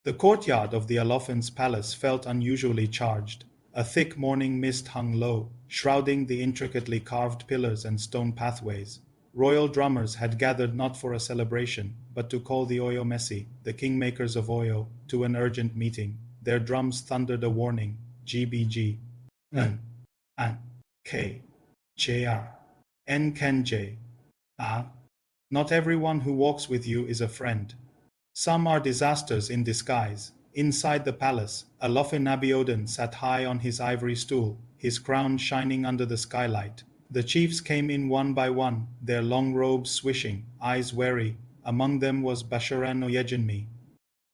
The courtyard of the Alaafin's palace felt unusually charged. A thick morning mist hung low, shrouding the intricately carved pillars and stone pathways. Royal drummers had gathered not for a celebration, but to call the Oyomesi, the kingmakers of Oyo, to an urgent meeting. Their drums thundered a warning, GBG, N, An, K, JR, N Kenj. Ah, not everyone who walks with you is a friend. Some are disasters in disguise. Inside the palace, Alaafin Abiodun sat high on his ivory stool, his crown shining under the skylight. The chiefs came in one by one, their long robes swishing, eyes wary. Among them was Bashorun Oyejinmi.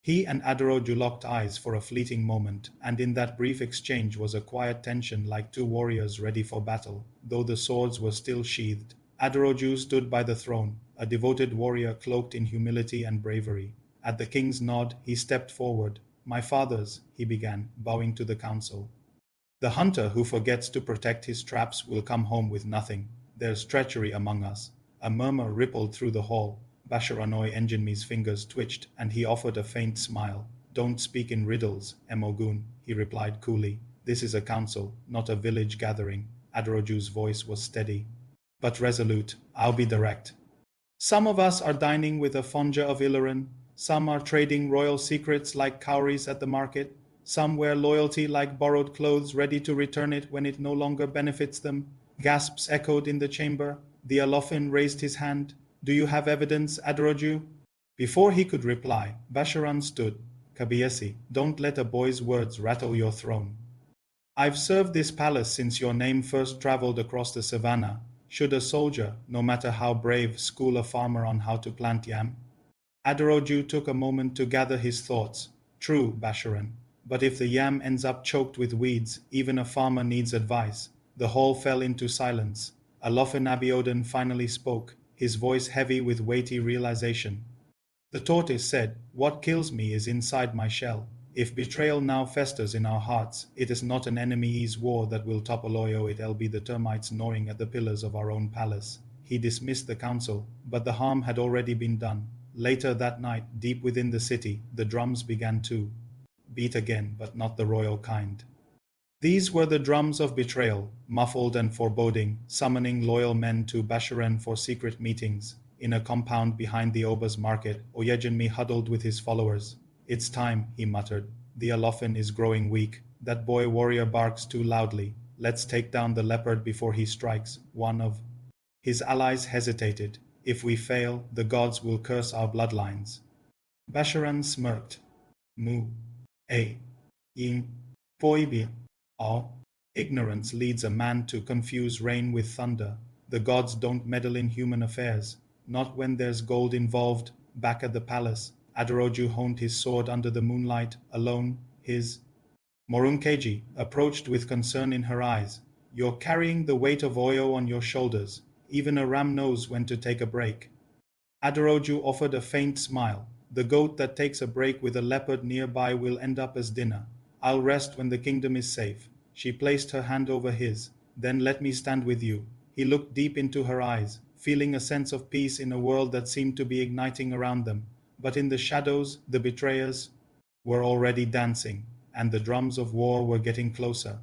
He and Aderoju locked eyes for a fleeting moment, and in that brief exchange was a quiet tension like two warriors ready for battle, though the swords were still sheathed. Aderoju stood by the throne, a devoted warrior cloaked in humility and bravery. At the king's nod, he stepped forward. "My fathers," he began, bowing to the council. "The hunter who forgets to protect his traps will come home with nothing. There's treachery among us." A murmur rippled through the hall. Bashorun Oyejinmi's fingers twitched, and he offered a faint smile. "Don't speak in riddles, Emogun," he replied coolly. "This is a council, not a village gathering." Aderoju's voice was steady, but resolute. "I'll be direct. Some of us are dining with a Fonja of Ilorin. Some are trading royal secrets like cowries at the market. Some wear loyalty like borrowed clothes, ready to return it when it no longer benefits them." Gasps echoed in the chamber. The Alaafin raised his hand. "Do you have evidence, Aderoju?" Before he could reply, Bashorun stood. "Kabiesi, don't let a boy's words rattle your throne. I've served this palace since your name first traveled across the savannah. Should a soldier, no matter how brave, school a farmer on how to plant yam?" Aderoju took a moment to gather his thoughts. "True, Bashorun. But if the yam ends up choked with weeds, even a farmer needs advice." The hall fell into silence. Alaafin Abiodun finally spoke, his voice heavy with weighty realization. "The tortoise said, 'What kills me is inside my shell.' If betrayal now festers in our hearts, it is not an enemy's war that will topple Oyo, it'll be the termites gnawing at the pillars of our own palace." He dismissed the council, but the harm had already been done. Later that night, deep within the city, the drums began to beat again, but not the royal kind. These were the drums of betrayal, muffled and foreboding, summoning loyal men to Bashorun for secret meetings. In a compound behind the Oba's market, Oyejinmi huddled with his followers. "It's time," he muttered. "The Alaafin is growing weak. That boy warrior barks too loudly. Let's take down the leopard before he strikes." One of his allies hesitated. "If we fail, the gods will curse our bloodlines." Bashorun smirked. "Mu. A. Yin. Poibi. All. Ignorance leads a man to confuse rain with thunder. The gods don't meddle in human affairs, not when there's gold involved." Back at the palace, Aderoju honed his sword under the moonlight, alone. His Morunkeji approached with concern in her eyes. "You're carrying the weight of Oyo on your shoulders. Even a ram knows when to take a break." Aderoju offered a faint smile. "The goat that takes a break with a leopard nearby will end up as dinner. I'll rest when the kingdom is safe." She placed her hand over his. "Then let me stand with you." He looked deep into her eyes, feeling a sense of peace in a world that seemed to be igniting around them. But in the shadows, the betrayers were already dancing, and the drums of war were getting closer.